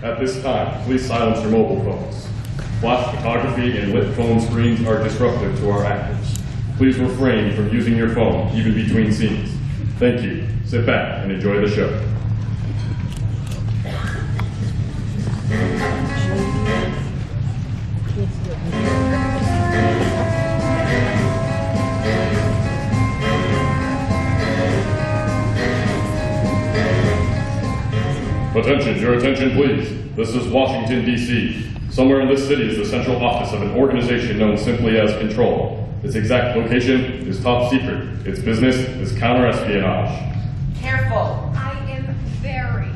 At this time, please silence your mobile phones. Flash photography and lit phone screens are disruptive to our actors. Please refrain from using your phone, even between scenes. Thank you. Sit back and enjoy the show. Attention, your attention please. This is Washington, D.C. Somewhere in this city is the central office of an organization known simply as Control. Its exact location is top secret. Its business is counter-espionage. Careful. I am very.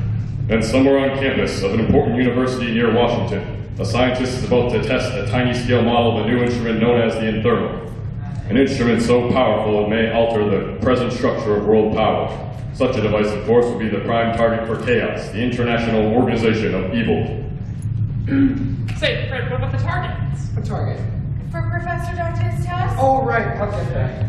And somewhere on campus of an important university near Washington, a scientist is about to test a tiny-scale model of a new instrument known as the Inthermal. An instrument so powerful it may alter the present structure of world power. Such a device, of course, would be the prime target for Chaos, the international organization of evil. Say, Fred, what about the targets? What target? For Professor Dante's test? Oh, right, I'll get that.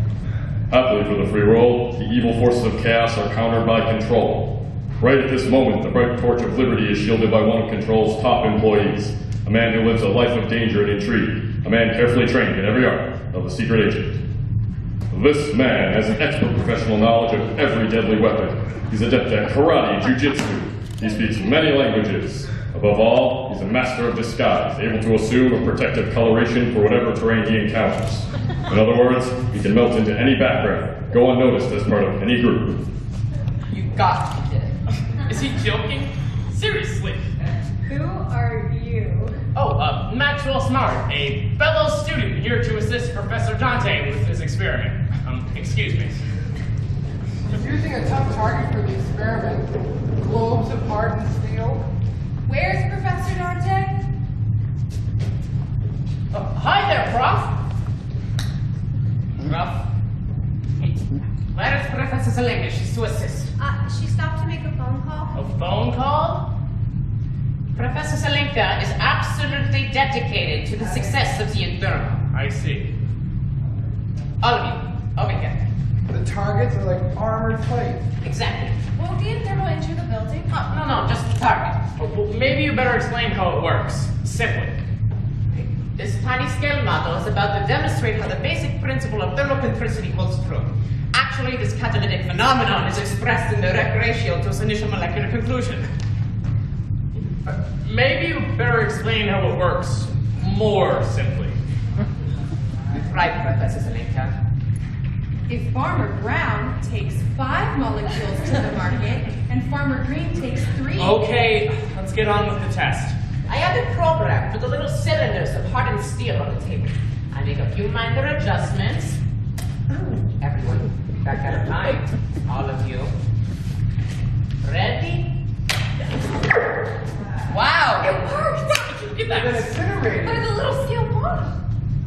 Happily for the free world, the evil forces of Chaos are countered by Control. Right at this moment, the bright torch of liberty is shielded by one of Control's top employees, a man who lives a life of danger and intrigue, a man carefully trained in every art of a secret agent. This man has an expert professional knowledge of every deadly weapon. He's adept at karate, jujitsu. He speaks many languages. Above all, he's a master of disguise, able to assume a protective coloration for whatever terrain he encounters. In other words, he can melt into any background, go unnoticed as part of any group. You got to be kidding. Is he joking? Seriously? Who are you? Oh, Maxwell Smart, a fellow student here to assist Professor Dante with his experiment. Excuse me. He's using a tough target for the experiment. Globes of hardened steel. Where's Professor Dante? Hi there, Prof. Prof. Where is Professor Selena? She's to assist. She stopped to make a phone call. A phone call? Professor Selenka is absolutely dedicated to the success of the Inthermal. I see. All of you, over here. The targets are like armored plate. Exactly. Won't the Inthermal enter the building? No, just the target. Well, maybe you better explain how it works. Simply. This tiny scale model is about to demonstrate how the basic principle of thermocentricity holds true. Actually, this catalytic phenomenon is expressed in direct ratio to its initial molecular conclusion. Maybe you better explain how it works more simply. Right, Professor Selenka. If Farmer Brown takes 5 molecules to the market, and Farmer Green takes 3... Okay, let's get on with the test. I have it programmed with the little cylinders of hardened steel on the table. I make a few minor adjustments. Everyone, back at a time. All of you. Ready? Wow, it worked! How did you get Then that? incinerated. By the little scale model.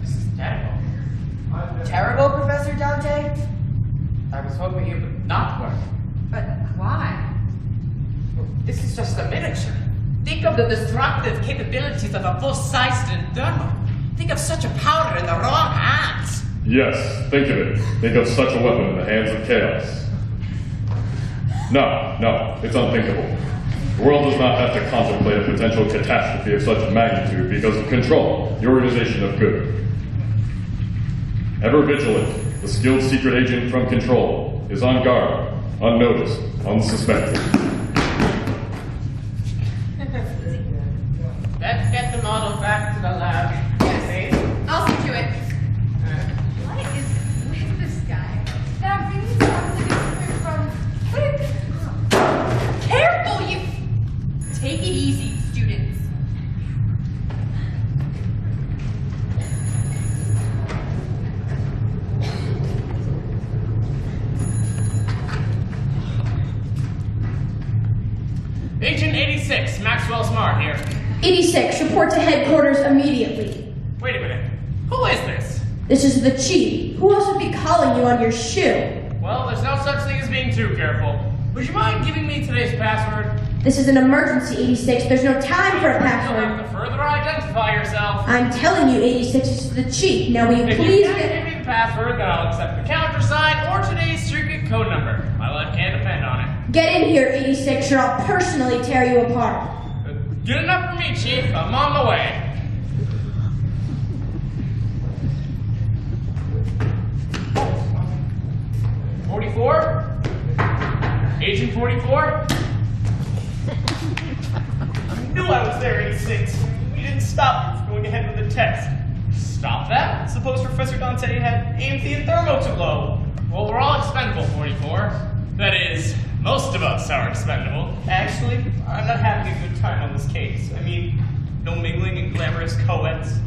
This is terrible. Terrible, Professor Dante? I was hoping it would not work. But why? This is just a miniature. Think of the destructive capabilities of a full-sized Inthermal. Think of such a powder in the wrong hands. Yes, think of it. Think of such a weapon in the hands of Chaos. No, it's unthinkable. The world does not have to contemplate a potential catastrophe of such magnitude because of Control, the organization of good. Ever vigilant, the skilled secret agent from Control is on guard, unnoticed, unsuspected. Let's get the model back to the lab. Yes, I'll see to it. What is with this guy? That really sounds like it's from... Careful, you... Take it easy, students. Agent 86, Maxwell Smart here. 86, report to headquarters immediately. Wait a minute. Who is this? This is the chief. Who else would be calling you on your shoe? Well, there's no such thing as being too careful. Would you mind giving me today's password? This is an emergency, 86. There's no time for a You'll password. have to further identify yourself. I'm telling you, 86 is the chief. Now will you If please you can't give me the password, then I'll accept the countersign or today's secret code number. My life can't depend on it. get in here, 86, or I'll personally tear you apart. Good enough for me, Chief. I'm on the way. Agent 44? I knew I was there, 86. You didn't stop me from going ahead with the test. Stop that? Suppose Professor Dante had AMT and thermo too low. Well, we're all expendable, 44. That is, most of us are expendable. Actually, I'm not having a good time on this case. I mean, no mingling in glamorous co-eds,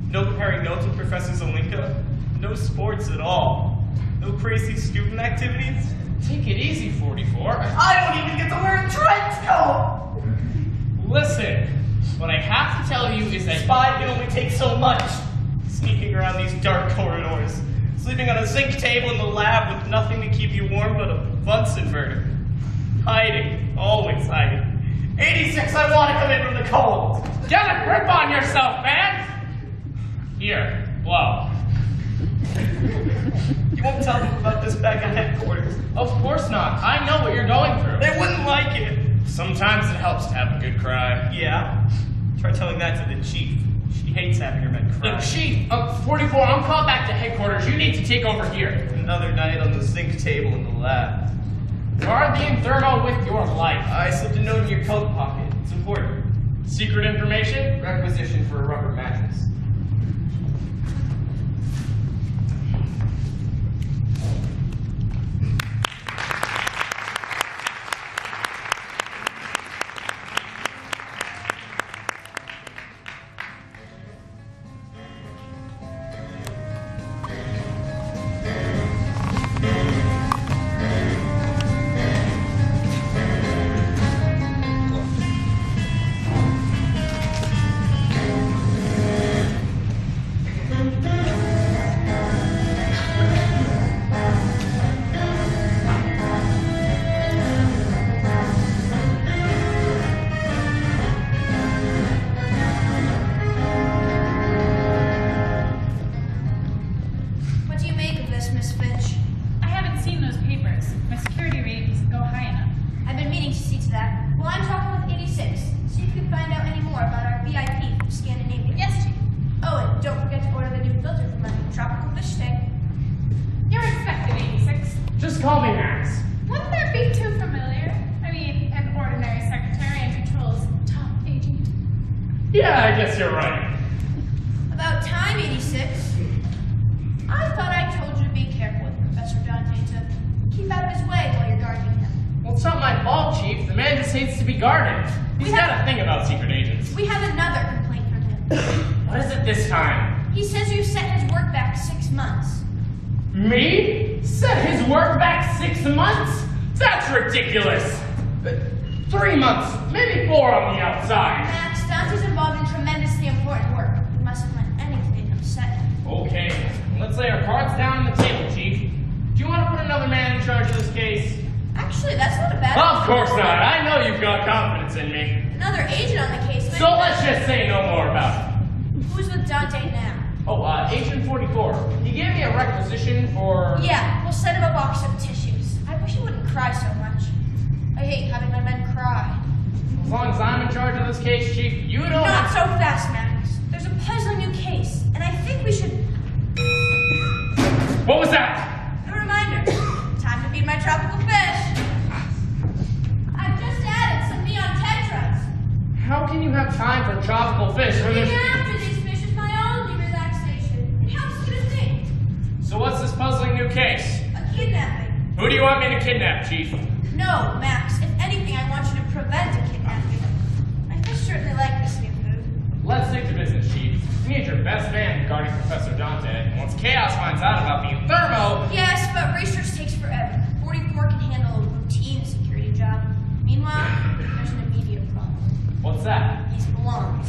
no comparing notes with Professor Zelinka, no sports at all, no crazy student activities. Take it easy, 44. I don't even get to wear a trench coat! Listen, what I have to tell you is that Spy can only take so much. Sneaking around these dark corridors, sleeping on a zinc table in the lab with nothing to keep you warm but a Bunsen inverter. Hiding, always hiding. 86, I want to come in from the cold. get a grip on yourself, man! Here, blow. You won't tell them about this back at headquarters. Of course not. I know what you're going through. They wouldn't like it. Sometimes it helps to have a good cry. Yeah? Try telling that to the chief. She hates having her men cry. Chief, 44, I'm called back to headquarters. You need to take over here. Another night on the zinc table in the lab. Guard the Inferno with your life. I slipped a note in your coat pocket. It's important. Secret information? Requisition for a rubber mattress. What do you make of this, Miss Finch? I haven't seen those papers. My security rate doesn't go high enough. I've been meaning to see to that. Well, I'm talking with 86. See if you can find out any more about our VIP from Scandinavia. Yes, Chief. Oh, and don't forget to order the new filter for my tropical fish tank. You're expected, 86. Just call me Max. Wouldn't that be too familiar? I mean, an ordinary secretary and controls top agent. Yeah, I guess you're right. About time, 86. I thought I told you to be careful with Professor Dante, to keep out of his way while you're guarding him. Well, it's not my fault, Chief. The man just hates to be guarded. He's We got have- a thing about secret agents. We have another complaint from him. What is it this time? He says you set his work back 6 months. Me? Set his work back 6 months? That's ridiculous. 3 months, maybe 4 on the outside. Max, Dante's involved in tremendously important work. We mustn't let anything upset him. Okay, let's lay our cards down on the table, Chief. Do you want to put another man in charge of this case? Actually, that's not a bad Of course not. I know you've got confidence in me. Another agent on the case. So let's just say no more about it. Who's with Dante now? Oh, Agent 44. He gave me a requisition for... Yeah, we'll send him a box of tissues. I wish he wouldn't cry so much. I hate having my men cry. As long as I'm in charge of this case, Chief, you don't Not have... so fast, Max. There's a puzzling new case, and I think we should... What was that? A reminder. Time to feed my tropical fish. I've just added some neon tetras. How can you have time for tropical fish when Being there's... after these fish is my only relaxation. It helps me to think. So what's this puzzling new case? A kidnapping. Who do you want me to kidnap, Chief? No, Max. If anything, I want you to prevent a kidnapping. My fish certainly like this new food. Let's stick to business, Chief. We need your best man guarding Professor Dante. And once Chaos finds out about the Thermo... Yes, but research takes forever. 44 can handle a routine security job. Meanwhile, there's an immediate problem. What's that? These blondes.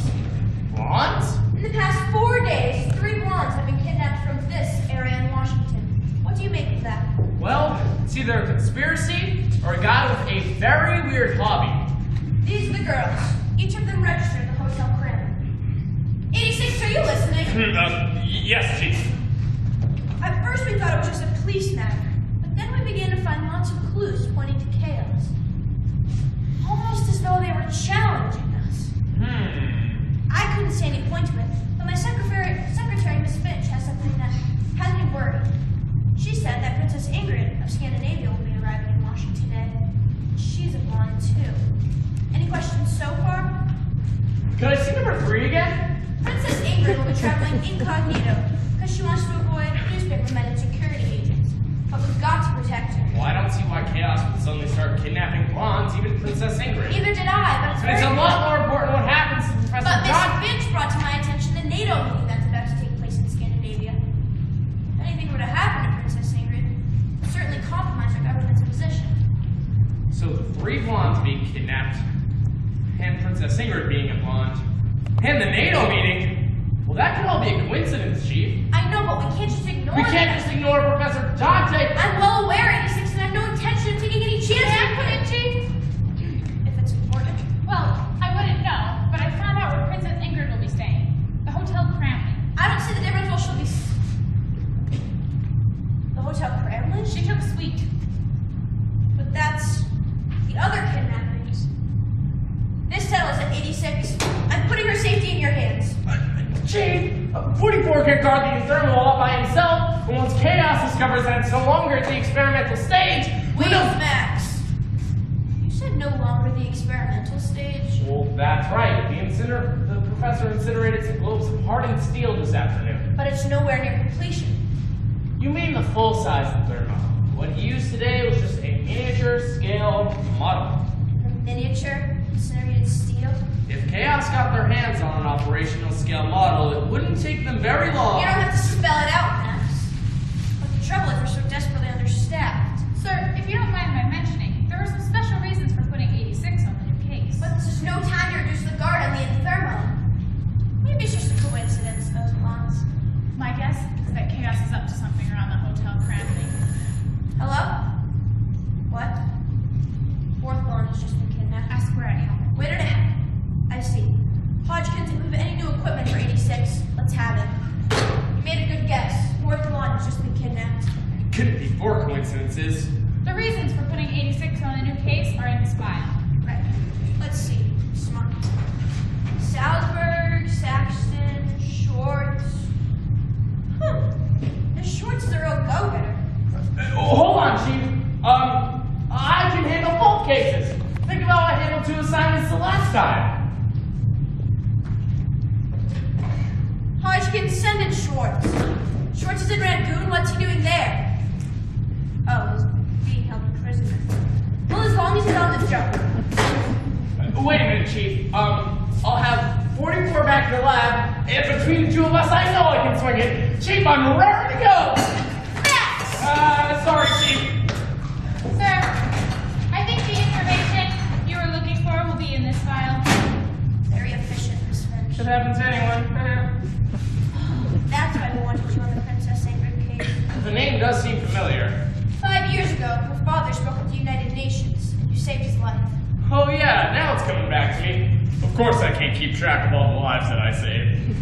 Blondes? In the past 4 days, 3 blondes have been kidnapped from this area in Washington. What do you make of that? Well, it's either a conspiracy or a guy with a very weird hobby. These are the girls. Each of them registered at the Hotel Crown. 86, are you listening? Yes, Chief. At first we thought it was just a police matter, but then we began to find lots of clues pointing to chaos. Almost as though they were challenging us. incognito because she wants to avoid newspaper men and security agents. But we've got to protect her. Well, I don't see why Chaos would suddenly start kidnapping blondes, even Princess Ingrid. Neither did I, but it's And it's very a lot more important what happens to Professor But Miss John. Finch brought to my attention the NATO meeting that's about to take place in Scandinavia. If anything were to happen to Princess Ingrid, it would certainly compromise our government's position. So the 3 blondes being kidnapped, and Princess Ingrid being a blonde, and the NATO meeting, well, that could all be a coincidence, Chief. I know, but we can't just ignore We it. can't just ignore Professor Dante. I'm well aware 86 and I have no intention of taking any chances. May I put in, Chief? If it's important. Well, I wouldn't know, but I found out where Princess Ingrid will be staying. The Hotel Kremlin. I don't see the difference. Well, she'll be. The Hotel Kremlin? She took Sweet. But that's the other kidnappings. This settles at 86. I'm putting her safety in your hands. Chief, 44 can guard the Infernal all by himself, and once Chaos discovers that it's no longer at the experimental stage, Wait, Max. You said no longer the experimental stage. Well, that's right. The professor incinerated some globes of hardened steel this afternoon. But it's nowhere near completion. You mean the full-size thermo. What he used today was just a miniature-scale model. Miniature incinerated steel. If Chaos got their hands on an operational scale model, it wouldn't take them very long. You don't have to spell it out, Max. But the trouble is we're so desperately understaffed. Sir, if you don't mind my mentioning, there were some special reasons for putting 86 on the new case. But there's just no time to reduce the guard on the Infernal. Maybe it's just a coincidence, those ones. My guess is that Chaos is up to something around the Hotel Kremlin. Hello? What? 4th blonde has just been kidnapped. Ask where I am. Wait a minute. I see. Hodgkins, if we have any new equipment for 86, let's have it. You made a good guess. 4th blonde has just been kidnapped. It couldn't be 4 coincidences. The reasons for putting 86 on the new case are in this file. Right. Let's see. Smart. Salzburg, Saxton, Schwartz. This Schwartz is a real go-getter. Hold on, Chief. I can handle both cases. Think about how I handled 2 assignments the last time. Hodgkins, send in Schwartz. Schwartz is in Rangoon. What's he doing there? Oh, he's being held in prison. Well, as long as he's on the job. Wait a minute, Chief. I'll have 44 back in the lab, and between the 2 of us, I know I can swing it. Chief, I'm raring to go. Max! Sorry, Chief. Sir, I think the information you were looking for will be in this file. Very efficient, Miss Finch. Should happen to anyone. That's why we wanted you on the Princess Ingrid case. The name does seem familiar. 5 years ago, her father spoke at the United Nations, and you saved his life. Oh yeah, now it's coming back to me. Of course I can't keep track of all the lives that I saved.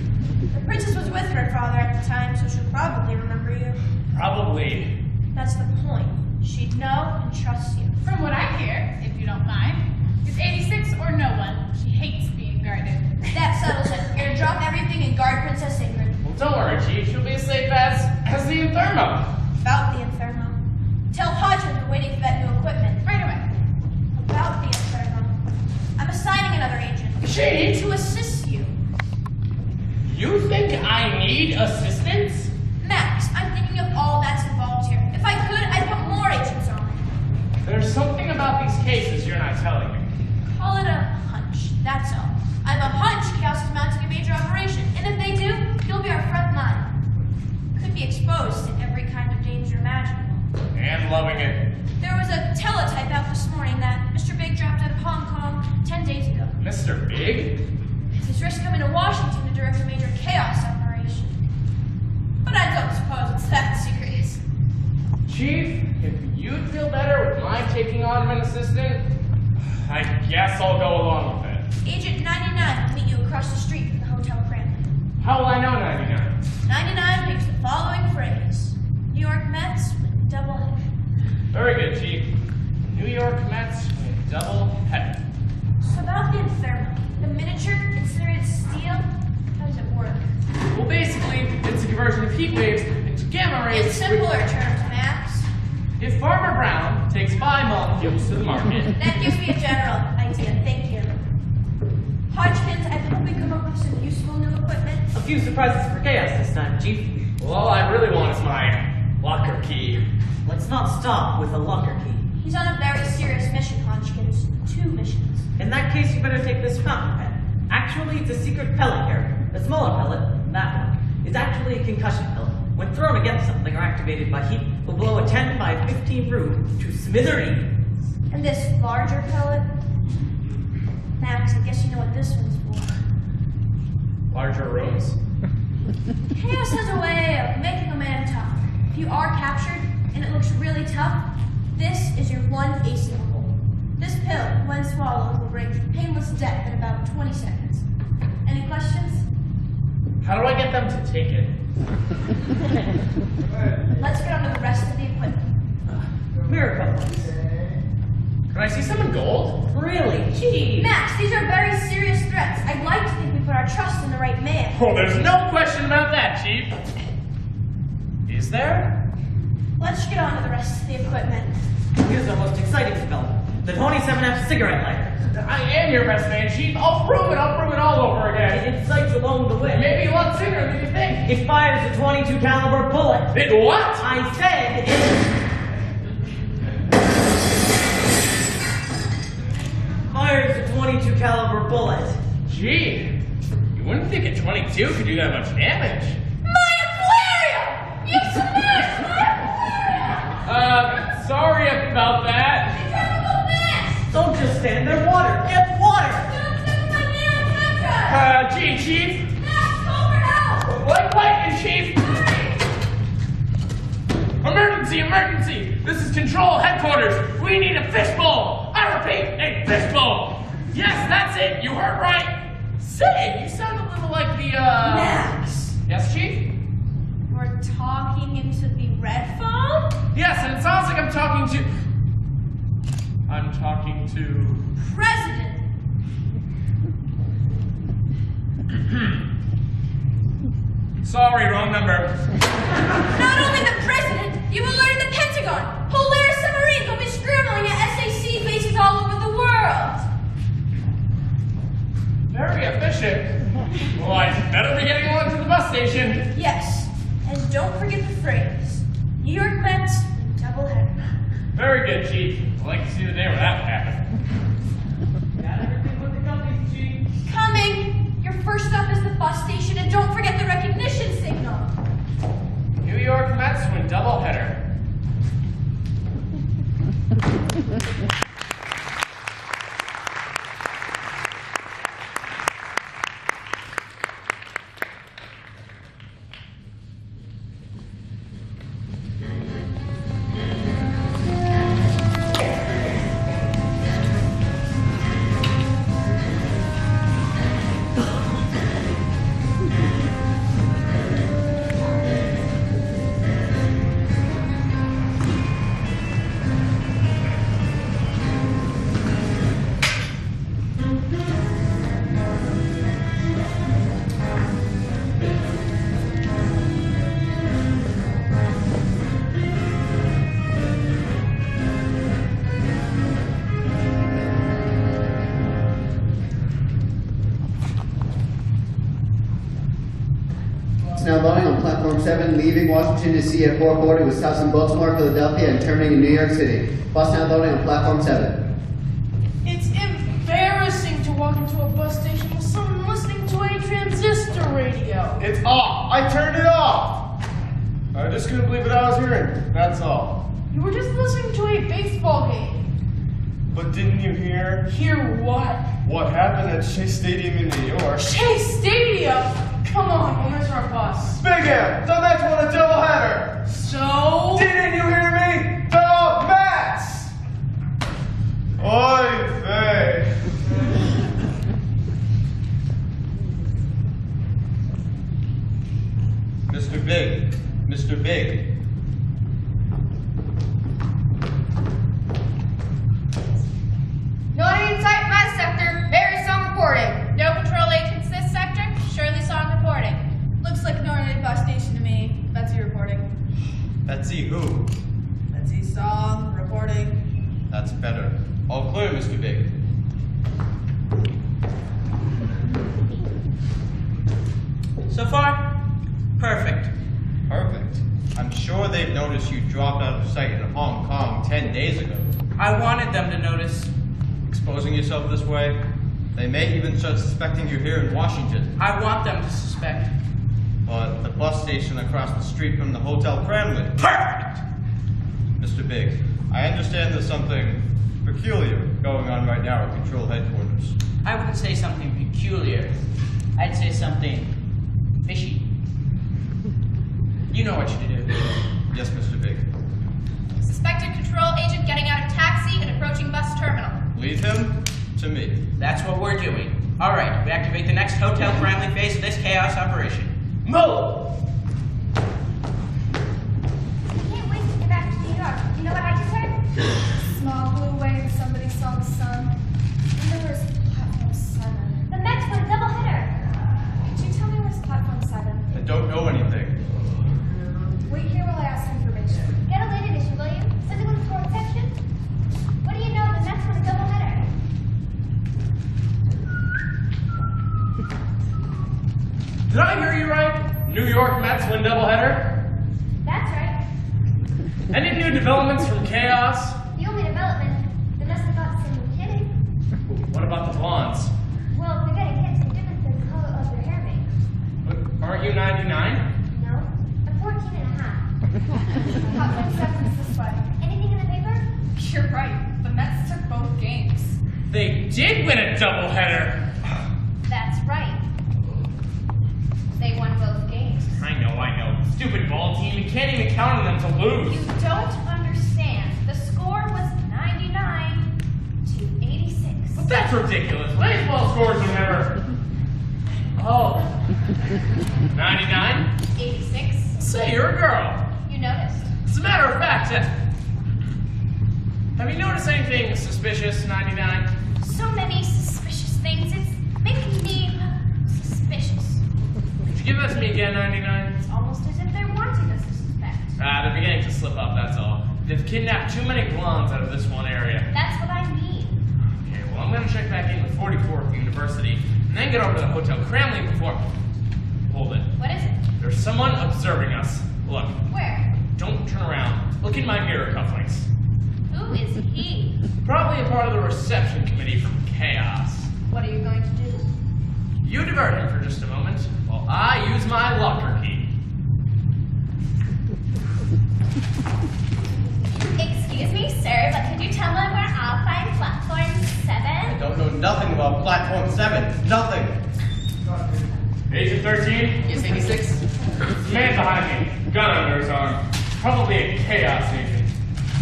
The princess was with her father at the time, so she'll probably remember you. Probably. That's the point. She'd know and trust you. From what I hear, if you don't mind, it's 86 or no one. She hates being guarded. That settles it. You're gonna drop everything and guard Princess Ingrid. Well, don't worry, Chief. She'll be as safe as the Inferno. About the Inferno. Tell Hodgkins we're waiting for that new equipment. Right away. About the Inferno. I'm assigning another agent. Chief? To assist you. You think I need assistance? Max, I'm thinking of all that's involved here. If I could, I'd put more agents on it. There's something about these cases you're not telling me. Call it a hunch. That's all. I have a hunch Chaos is mounting a major operation, and if they do, you'll be our front line. Could be exposed to every kind of danger imaginable. And loving it. There was a teletype out this morning that Mr. Big dropped out of Hong Kong 10 days ago. Mr. Big? He's risked coming to Washington to direct a major chaos operation. But I don't suppose it's that serious. Chief, if you'd feel better with my taking on an assistant, I guess I'll go along with it. Agent 99 will meet you across the street from the Hotel Kremlin. How will I know 99? 99 makes the following phrase. New York Mets win double header. Very good, Chief. New York Mets win double header. So about the Inferno, the miniature incinerated steel, how does it work? Well, basically, it's a conversion of heat waves into gamma rays. In simpler terms, Max. If Farmer Brown takes 5 molecules to the market, That gives me a general idea, thank you. Hodgkins, I hope we come up with with some useful new equipment? A few surprises for chaos this time, Chief. Well, all I really want is my locker key. Let's not stop with a locker key. He's on a very serious mission, Hodgkins. 2 missions. In that case, you better take this fountain pen. Actually, it's a secret pellet carrier. The smaller pellet, that one, is actually a concussion pellet. When thrown against something or activated by heat, will blow a 10 by 15 room to smithereens. And this larger pellet? Max, I guess you know what this one's for. Larger rooms? Chaos has a way of making a man tough. If you are captured and it looks really tough, this is your one ace in the hole. This pill, when swallowed, will bring painless death in about 20 seconds. Any questions? How do I get them to take it? Let's get on to the rest of the equipment. Miracle. Can I see some in gold? Really? Gee. Max, these are very serious threats. I'd like to think we put our trust in the right man. Oh, there's no question about that, Chief. Is there? Let's get on to the rest of the equipment. Here's our most exciting development. The 27F cigarette lighter. I am your best man, Chief. I'll prove it all over again. It sights along the way. Maybe a lot sooner than you think. It fires a 22 caliber bullet. It what? I said it fires a 22 caliber bullet. Gee, you wouldn't think a 22 could do that much damage. My aquarium! You smashed my aquarium! Sorry about that. Terrible mess! Don't just stand there. Water. Get water. Don't touch my neon Gee, Chief. Max, call for help! Like lightning, Chief. Emergency! This is Control Headquarters. We need a fishbowl. I repeat, a fishbowl. Yes, that's it. You heard right. Say, you sound a little like the, Max! Yes, Chief? We're talking into the red phone? Yes, and it sounds like I'm talking to... President! Sorry, wrong number. Not only the president, you've alerted the Pentagon! Polaris submarines will be scrambling at SAC bases all over the world! Very efficient. Well, I better be getting along to the bus station. Yes, and don't forget the phrase. New York Mets, doubleheader. Very good, Chief. I'd like to see the day where that would happen. Got everything with the companies, Chief. Coming! Your first stop is the bus station, and don't forget the recognition signal. New York Mets win doubleheader. Now loading on platform 7, leaving Washington DC at 4:40 with stops in Baltimore, Philadelphia, and terminating in New York City. Bus now loading on platform 7. It's embarrassing to walk into a bus station with someone listening to a transistor radio. It's off. I turned it off. I just couldn't believe what I was hearing. That's all. You were just listening to a baseball game. But didn't you hear Hear what? what happened at Shea Stadium in New York? Chase Stadium? Come on, we'll miss our bus. Big M, the Mets won a doubleheader. So? Didn't you hear me? The Mets! Oy vey. Mr. Big. Mr. Big. Nobody in sight in my sector. Very strong reporting. No patrol agents this sector. Surely strong reporting. Looks like an ordinary bus station to me. Betsy reporting. Betsy who? Betsy Song reporting. That's better. All clear, Mr. Big. So far, perfect. Perfect. I'm sure they've noticed you dropped out of sight in Hong Kong 10 days ago. I wanted them to notice. Exposing yourself this way, they may even start suspecting you're here in Washington. I want them to suspect. But the bus station across the street from the Hotel Kremlin. Perfect! Mr. Big, I understand there's something peculiar going on right now at Control Headquarters. I wouldn't say something peculiar. I'd say something fishy. You know what you do. Yes, Mr. Big. Suspected control agent getting out of taxi and approaching bus terminal. Leave him to me. That's what we're doing. All right, we activate the next Hotel Kremlin phase of this chaos operation. Move! I can't wait to get back to New York. You know what I just heard? Small blue wave, somebody saw the sun. And there was platform 7. The Mets won a doubleheader. Could you tell me where's platform 7? I don't know anything. Wait here while I ask information. Get a late edition, will you? Physical score section? What do you know? The Mets won a doubleheader. Did I hear you right? New York Mets win doubleheader? That's right. Any new developments from Chaos? The only development, the Mets have got some kidding. What about the blondes? Well, they're getting hit to different than the color of their hair makeup. But aren't you 99? No, I'm 14 and a half. Platform 7's this way. Anything in the paper? You're right. The Mets took both games. They did win a doubleheader. That's right. They won both games. I know. Stupid ball team. You can't even count on them to lose. You don't understand. The score was 99 to 86. But that's ridiculous. Baseball scores are never. Oh. 99? 86. Say, you're a girl. You noticed. As a matter of fact, have you noticed anything suspicious, 99? So many suspicious things. It's making me suspicious. Could you give that to me again, 99? It's almost as if they're wanting us to suspect. They're beginning to slip up, that's all. They've kidnapped too many blondes out of this one area. That's what I mean. Okay, well, I'm gonna check back in with 44th University, and then get over to the Hotel Kremlin before... Hold it. What is it? There's someone observing us. Look, Where? don't turn around. Look in my mirror cufflinks. Who is he? Probably a part of the reception committee from Chaos. What are you going to do? You divert him for just a moment, while I use my locker key. Excuse me, sir, but could you tell me where I'll find platform 7? I don't know nothing about Platform 7. Nothing. Agent 13? Yes, 86? Man behind me, gun under his arm. Probably a Chaos agent.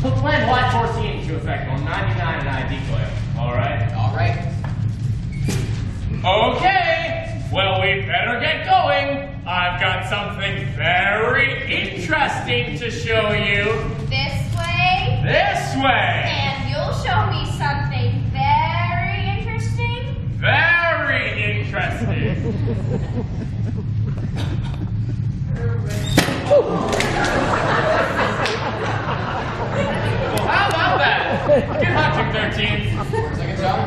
Put Plan Y14 into effect on 99 and I decoy. Alright? Alright. Okay, well, we better get going. I've got something very interesting to show you. This way? This way! And you'll show me something very interesting? Very interesting. Well, how about that? Good hunting, 13. Second shot?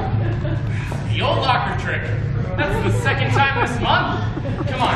The old locker trick. That's the second time this month. Come on,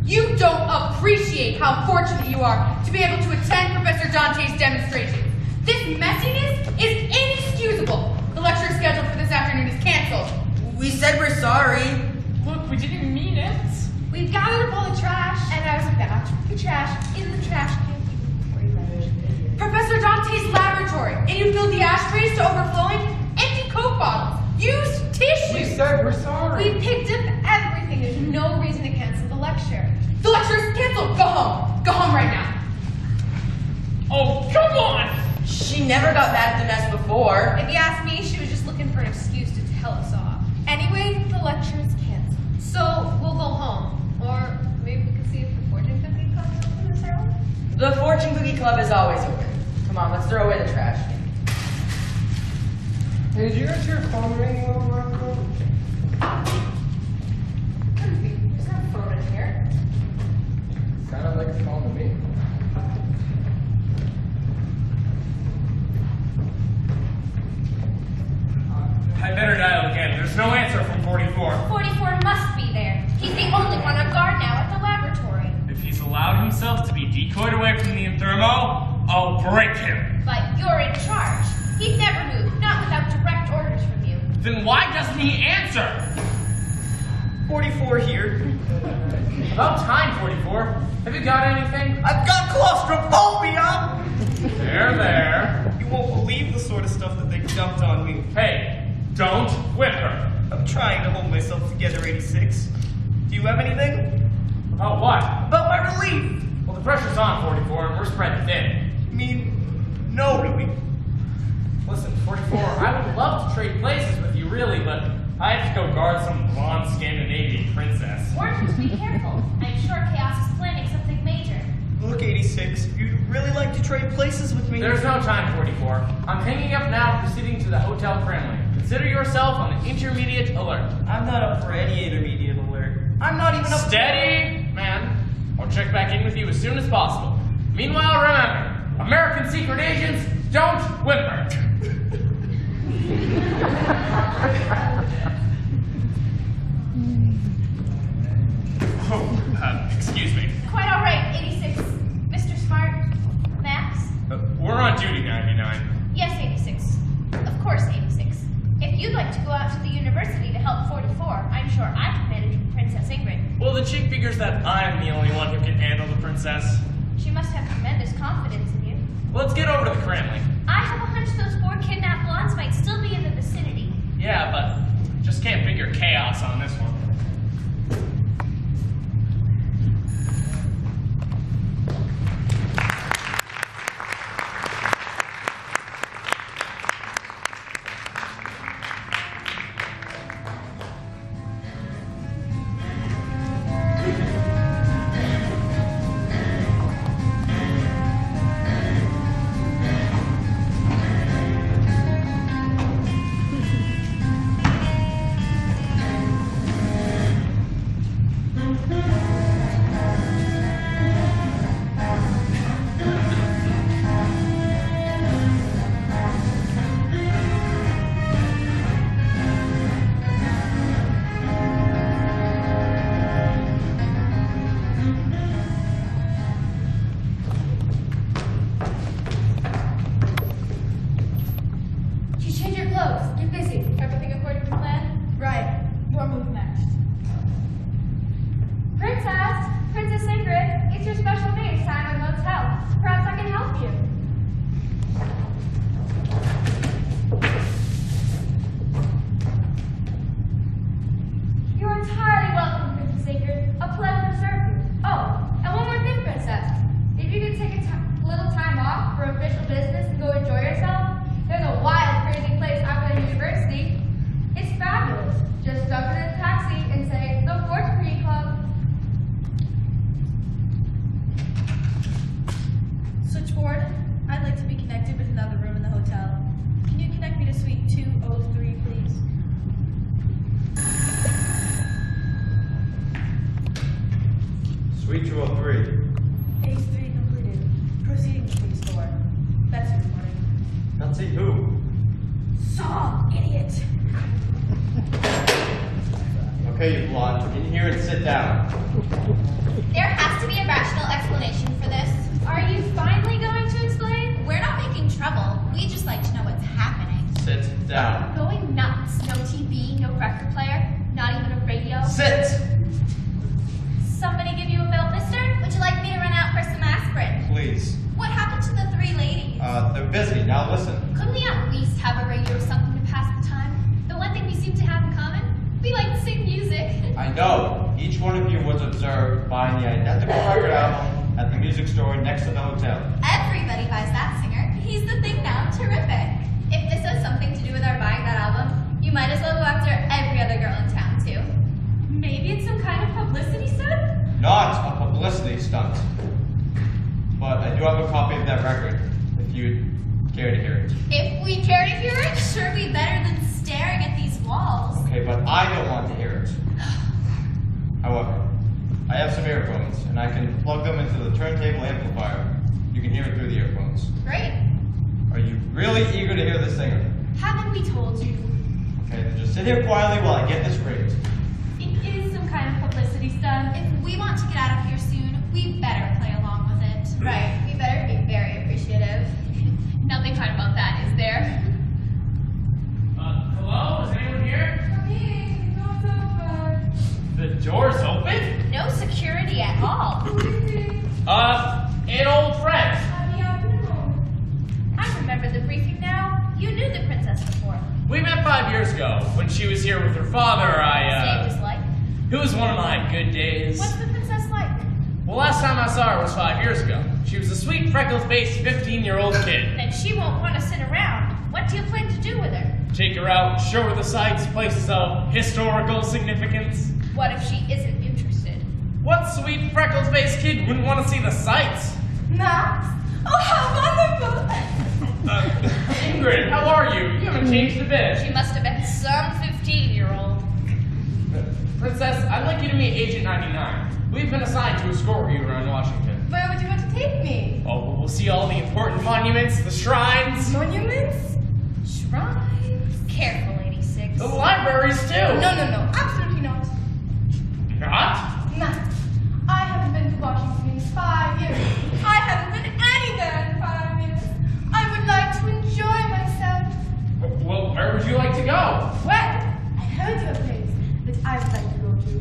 You don't appreciate how fortunate you are to be able to attend Professor Dante's demonstration. This messiness is inexcusable. The lecture scheduled for this afternoon is canceled. We said we're sorry. Look, we didn't mean it. We've gathered up all the trash, and I was about to put the trash in the trash can before you left. Professor Dante's laboratory, and you filled the ashtrays to overflowing, empty Coke bottles, used tissue. We said we're sorry. We picked up lecture. The lecture is canceled. Go home. Go home right now. Oh, come on! She never got mad at the mess before. If you ask me, she was just looking for an excuse to tell us off. Anyway, the lecture is canceled. So we'll go home. Or maybe we can see if the Fortune Cookie Club is open this early. The Fortune Cookie Club is always open. Come on, let's throw away the trash. Hey, did you get your phone ringing over, Rocco? Couldn't be. There's no phone in here. Sounded like a phone to me. I better dial again. There's no answer from 44. 44 must be there. He's the only one on guard now at the laboratory. If he's allowed himself to be decoyed away from the Inthermo, I'll break him. But you're in charge. He'd never move, not without direct orders from you. Then why doesn't he answer? 44 here. About time, 44. Have you got anything? I've got claustrophobia! There. You won't believe the sort of stuff that they dumped on me. Hey, don't whip her. I'm trying to hold myself together, 86. Do you have anything? About what? About my relief! Well, the pressure's on, 44, and we're spread thin. You mean, no, Louis. Listen, 44, I would love to trade places with you, really, but I have to go guard some blonde Scandinavian princess. Fortunes, be careful. I'm sure Chaos is planning something major. Look, 86, if you'd really like to trade places with me... There's no time, 44. I'm hanging up now, proceeding to the Hotel Kremlin. Consider yourself on the intermediate alert. I'm not up for any intermediate alert. I'm not even up for... Steady, man. I'll check back in with you as soon as possible. Meanwhile, remember, American secret agents don't whimper. Excuse me. Quite all right, 86. Mr. Smart? Max? We're on duty, 99. Yes, 86. Of course, 86. If you'd like to go out to the university to help 44, I'm sure I can manage with Princess Ingrid. Well, the chick figures that I'm the only one who can handle the princess. She must have tremendous confidence in you. Let's get over to the Kremlin. I have a hunch those 4 kidnapped blondes might still be in the vicinity. Yeah, but just can't figure chaos on this one. Suite 203. Phase 3 completed. Proceeding to phase 4. That's your morning. Betsy who? Song, idiot! Okay, you blonde. In here and sit down. There has to be a rational explanation for this. Are you finally going to explain? We're not making trouble. We just like to know what's happening. Sit down. Going nuts. No TV, no record player, not even a radio. Sit! Somebody give you a bill, mister? Would you like me to run out for some aspirin? Please. What happened to the 3 ladies? They're busy. Now listen. Couldn't we at least have a radio or something to pass the time? The one thing we seem to have in common? We like to sing music. I know. each one of you was observed buying the identical record album at the music store next to the hotel. Everybody buys that singer. He's the thing now. Terrific. If this has something to do with our buying that album, you might as well go after every other girl in town, too. Maybe it's some kind of publicity stunt? Not a publicity stunt. But I do have a copy of that record, if you'd care to hear it. If we care to hear it, sure be better than staring at these walls. Okay, but I don't want to hear it. However, I have some earphones, and I can plug them into the turntable amplifier. You can hear it through the earphones. Great. Are you really eager to hear this singer? Haven't we told you? Okay, then just sit here quietly while I get this straight. It is some kind of publicity stunt. If we want to get out of here soon, we better play along with it. Right. We better be very appreciative. Nothing fun about that, is there? Hello? Is anyone here? The door's open? No security at all. An old friend. I remember the briefing now. You knew the princess before. We met 5 years ago. When she was here with her father, Saved his life. It was one of my good days. What's the princess like? Well, last time I saw her was 5 years ago. She was a sweet, freckles-faced 15-year-old kid. Then she won't want to sit around. What do you plan to do with her? Take her out, show her the sights, places of historical significance. What if she isn't interested? What sweet, freckles-faced kid wouldn't want to see the sights? Max? Oh, how wonderful! Ingrid, how are you? You haven't changed a bit. She must have been some 15-year-old. Princess, I'd like you to meet Agent 99. We've been assigned to escort you around Washington. Where would you want to take me? Oh, well, we'll see all the important monuments, the shrines. Monuments? Shrines? Careful, 86. The libraries, too. No, absolutely not. Not? Max, I haven't been to Washington in 5 years. I haven't been anywhere in 5 years. I would like to enjoy myself. Well, where would you like to go? Well, I heard of a place that I would like to go to.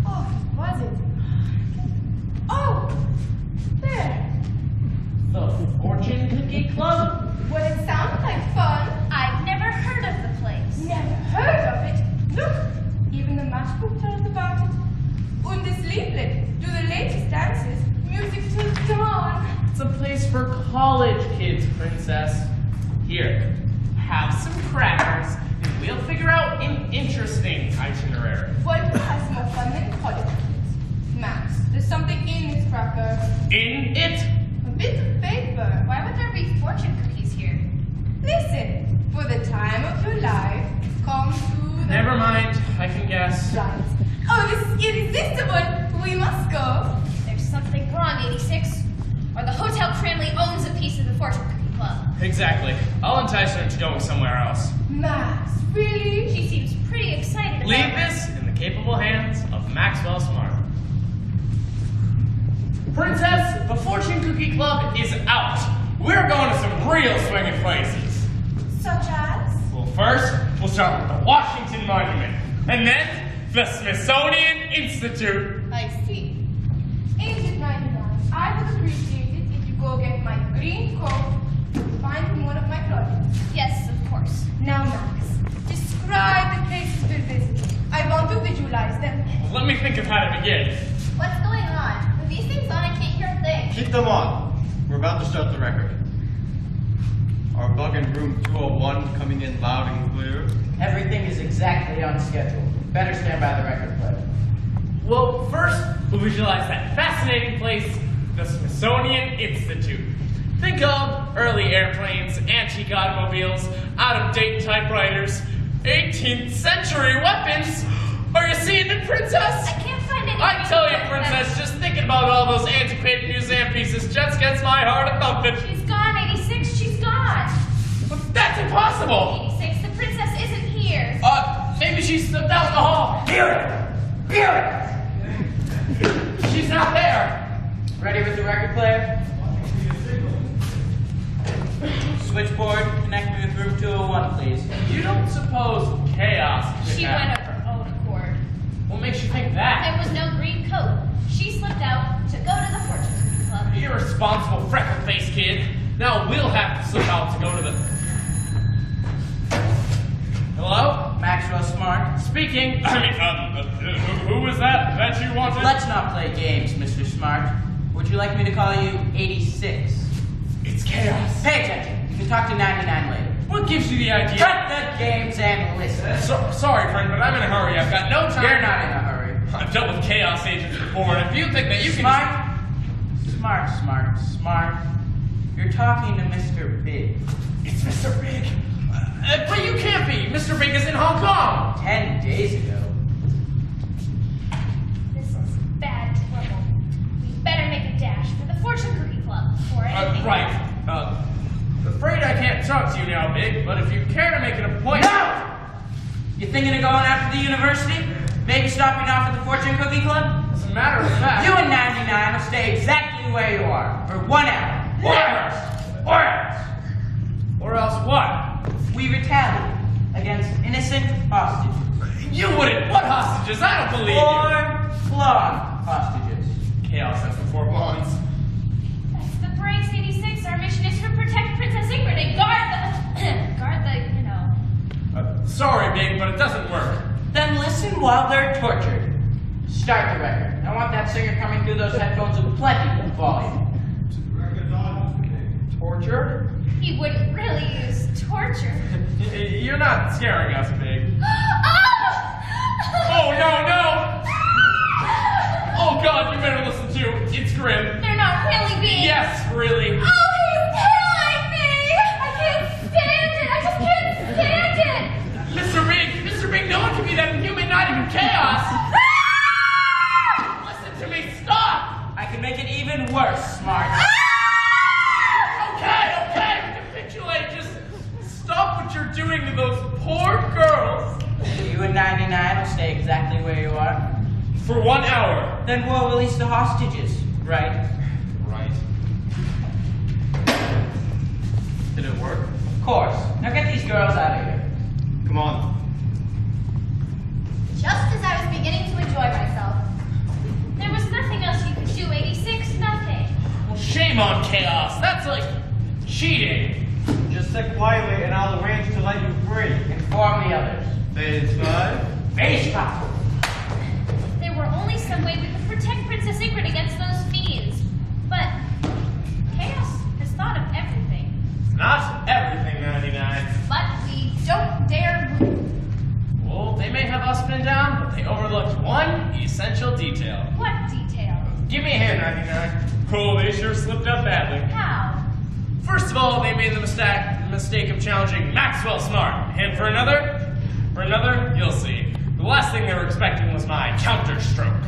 Oh, what was it? Oh, there. The Fortune Cookie Club? Well, it sounds like fun. I've never heard of the place. Never heard of it. Look, even the matchbook tells about it. And this leaflet, do the latest dances, music till dawn. It's a place for college kids, Princess. Here, have some crackers, and we'll figure out an interesting itinerary. What has more fun than college kids? Max, there's something in this cracker. In it? A bit of paper. Why would there be fortune cookies here? Listen, for the time of your life, come to the... Never mind, I can guess. Right. Oh, this is irresistible. We must go. There's something wrong, 86. Or the Hotel Cranley owns a piece of the fortune cookie club. Exactly. I'll entice her into going somewhere else. Max, really? She seems pretty excited about Leave it. this in the capable hands of Maxwell Smart. Princess, the Fortune Cookie Club is out. We're going to some real swinging places. Such as? Well, first, we'll start with the Washington Monument, and then the Smithsonian Institute. I see. Agent 99, I would appreciate it if you go get my green coat and find me one of my projects. Yes, of course. Now, Max, describe the places we're visiting. I want to visualize them. Let me think of how to begin. What's going on? With these things on, I can't hear a thing. Keep them on. We're about to start the record. Our bug in room 201 coming in loud and clear. Everything is exactly on schedule. Better stand by the record player. Well, first, we'll visualize that fascinating place, the Smithsonian Institute. Think of early airplanes, antique automobiles, out-of-date typewriters, 18th century weapons. Are you seeing it, Princess? I can't find anything. I tell you, Princess, just thinking about all those antiquated museum pieces just gets my heart a-thumping. She's gone, 86. She's gone. But that's impossible. 86, the princess isn't here. Maybe she slipped out in the hall. Hear it! Hear it! She's not there. Ready with the record player? Switchboard, connect me with room 201, please. You don't suppose chaos could She happen? went of her own accord. What makes you think that? There was no green coat. She slipped out to go to the fortune cookie club. Irresponsible, freckle-faced kid. Now we'll have to slip out to go to the... Hello? Max Maxwell Smart? Speaking. Who was that you wanted? Let's not play games, Mr. Smart. Would you like me to call you 86? It's Chaos. Pay attention. You can talk to 99 later. What gives you the idea? Cut the games and listen. Sorry, friend, but I'm in a hurry. I've got no time. You're not in a hurry. I've dealt with Chaos agents before, and if you think that you can... Smart. You're talking to Mr. Big. It's Mr. Big. But you can't be. Mr. Big is in Hong Kong. 10 days ago. This is bad trouble. We better make a dash for the Fortune Cookie Club before anything. Right. Afraid I can't talk to you now, Big, but if you care to make an appointment... No! You thinking of going after the university? Maybe stopping off at the Fortune Cookie Club? As a matter of fact... You and 99 will stay exactly where you are for 1 hour. Or else what? We retaliate against innocent hostages. You wouldn't. What hostages? I don't believe you. 4 flawed hostages. Chaos has the 4 bonds. That's the Brace 86. Our mission is to protect Princess Ingrid and guard the, Sorry, Big, but it doesn't work. Then listen while they're tortured. Start the record. I want that singer coming through those headphones with plenty of volume. Torture? He wouldn't really use torture. You're not scaring us, Big. Oh, no! Oh, God, you better listen to. It's grim. They're not really being... Yes, really. Oh, he's killing me! I can't stand it! I just can't stand it! Mr. Big, no one can be that inhuman, not even Chaos. Listen to me, stop! I can make it even worse, Smart. Okay, capitulate. Just stop what you're doing to those poor girls. You and 99 will stay exactly where you are. For 1 hour. Then we'll release the hostages, right? Right. Did it work? Of course. Now get these girls out of here. Come on. Just as I was beginning to enjoy myself, there was nothing else you could do, 86, nothing. Well, shame on Chaos. That's like cheating. Just sit quietly and I'll arrange to let you free. Inform the others. Phase 5. Phase 5. If there were only some way we could protect Princess Ingrid against those fiends. But Chaos has thought of everything. Not everything, 99. But we don't dare move. Well, they may have us pinned down, but they overlooked one essential detail. What detail? Give me a hand, 99. Oh, they sure slipped up badly. How? First of all, they made the mistake of challenging Maxwell Smart. And for another, you'll see. The last thing they were expecting was my counterstroke.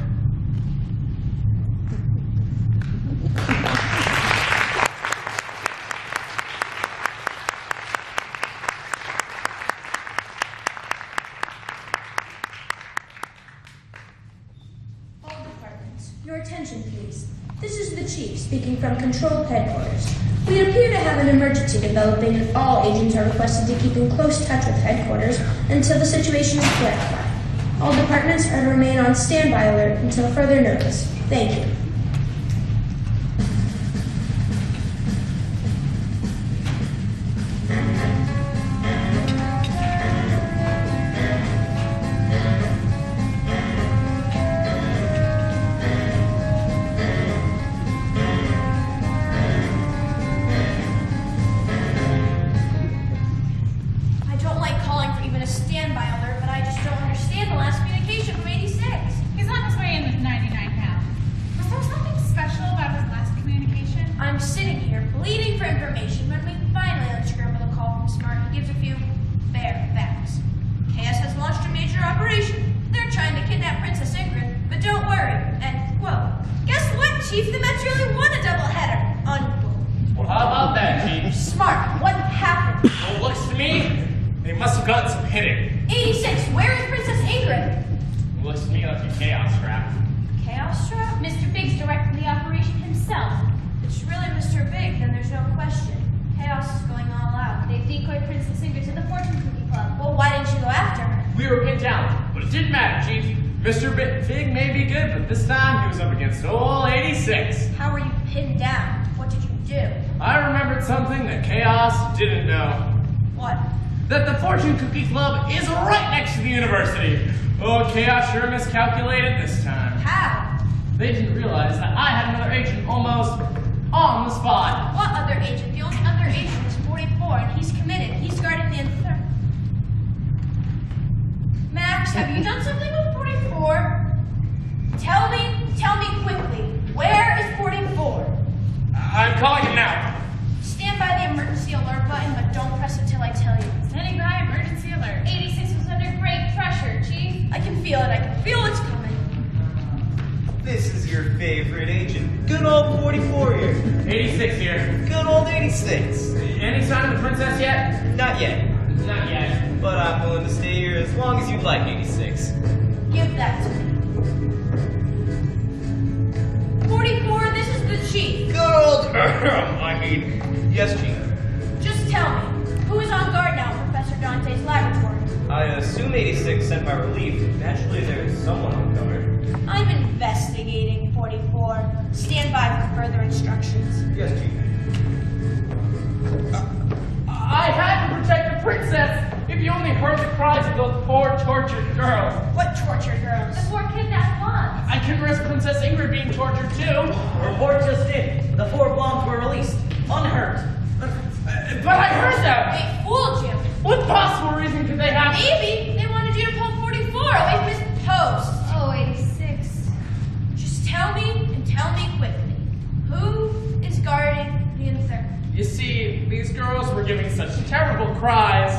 All departments, your attention please. This is the Chief speaking from Control Headquarters. We appear to have an emergency developing and all agents are requested to keep in close touch with Headquarters until the situation is clarified. All departments are to remain on standby alert until further notice. Thank you. Mr. Big may be good, but this time he was up against old 86. How were you pinned down? What did you do? I remembered something that Chaos didn't know. What? that the Fortune Cookie Club is right next to the university. Oh, Chaos sure miscalculated this time. How? They didn't realize that I had another agent almost on the spot. What other agent? The only other agent is 44, and he's committed. He's guarding the infirm. Max, have you done something with 44? Tell me quickly. Where is 44? I'm calling him now. Stand by the emergency alert button, but don't press it till I tell you. Standing by emergency alert. 86 was under great pressure, Chief. I can feel it. I can feel it's coming. This is your favorite agent. Good old 44 here. 86 here. Good old 86. Any sign of the princess yet? Not yet. Not yet. But I'm willing to stay here as long as you'd like, 86. Give that to me. 44, this is the chief. Good old yes, Chief. Just tell me, who is on guard now in Professor Dante's laboratory? I assume 86 sent by relief. Naturally, there's someone on guard. I'm investigating 44. Stand by for further instructions. Yes, Chief. I had to protect the princess. If you only heard the cries of those poor tortured girls. What tortured girls? The four kidnapped blondes. I couldn't risk Princess Ingrid being tortured too. Report just in. The 4 blondes were released, unhurt. But I heard them. They fooled you. What possible reason could they have? Maybe they wanted you to pull 44 away from his post. Oh, 86. Just tell me, and tell me quickly. Who is guarding the infirm? You see, these girls were giving such terrible cries,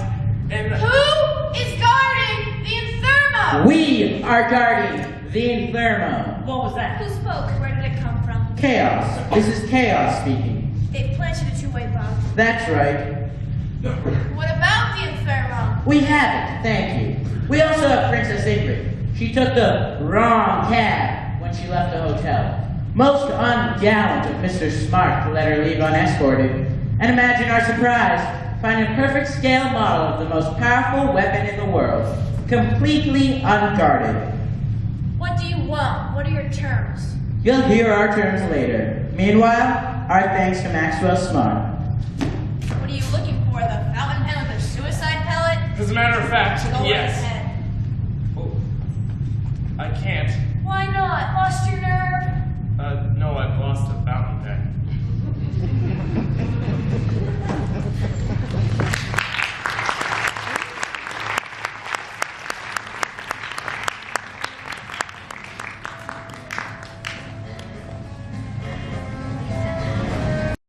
and Who is guarding the Inferno? We are guarding the Inferno. What was that? Who spoke? Where did it come from? Chaos. This is Chaos speaking. They planted a two-way bomb. That's right. What about the Inferno? We have it, thank you. We also have Princess Ingrid. She took the wrong cab when she left the hotel. Most ungallant of Mr. Smart to let her leave unescorted. And imagine our surprise, finding a perfect scale model of the most powerful weapon in the world, completely unguarded. What do you want? What are your terms? You'll hear our terms later. Meanwhile, our thanks to Maxwell Smart. What are you looking for? The fountain pen with a suicide pellet? as a matter of fact, Go yes. ahead. Oh, I can't. Why not? Lost your nerve? No, I've lost a fountain pen.